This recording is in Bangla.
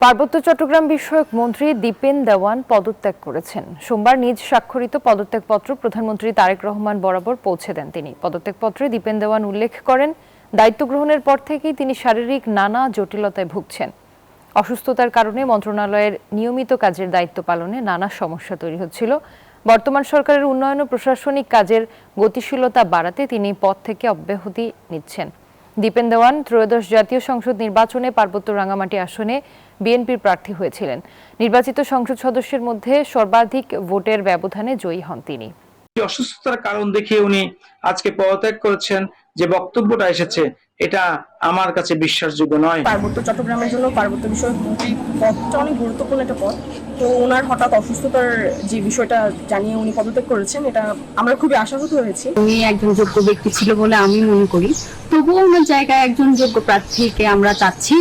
পার্বত্য চট্টগ্রাম বিষয়ক মন্ত্রী দীপেন দেওয়ান পদত্যাগ করেছেন। সোমবার নিজ স্বাক্ষরিত পদত্যাগপত্র প্রধানমন্ত্রী তারেক রহমান বরাবর পৌঁছে দেন তিনি। পদত্যাগপত্রে দীপেন দেওয়ান উল্লেখ করেন, দায়িত্ব গ্রহণের পর থেকেই তিনি শারীরিক নানা জটিলতায় ভুগছেন। অসুস্থতার কারণে মন্ত্রণালয়ের নিয়মিত কাজের দায়িত্ব পালনে নানা সমস্যা তৈরি হচ্ছিল। বর্তমান সরকারের উন্নয়ন ও প্রশাসনিক কাজের গতিশীলতা বাড়াতে তিনি পদ থেকে অব্যাহতি নিচ্ছেন। দীপেন দেওয়ান ত্রয়োদশ জাতীয় সংসদ নির্বাচনে পার্বত্য রাঙামাটি আসনে বিএনপির প্রার্থী হয়েছিলেন। নির্বাচিত সংসদ সদস্যের মধ্যে সর্বাধিক ভোটের ব্যবধানে জয়ী হন তিনি। অসুস্থতার কারণ দেখিয়ে উনি আজকে পদত্যাগ করেছেন, যে বক্তব্যটা এসেছে এটা আমার কাছে বিশ্বাসযোগ্য নয়। পার্বত্য চট্টগ্রামের জন্য পার্বত্য বিষয়ক মন্ত্রী পদটা অনেক গুরুত্বপূর্ণ একটা পদ। তো ওনার হঠাৎ অসুস্থতার যে বিষয়টা জানিয়ে উনি পদত্যাগ করেছেন, এটা আমরা খুবই আশাহত হয়েছি। উনি একজন যোগ্য ব্যক্তি ছিল বলে আমি মনে করি, তবুও ওনার জায়গায় একজন যোগ্য প্রার্থীকে আমরা চাচ্ছি।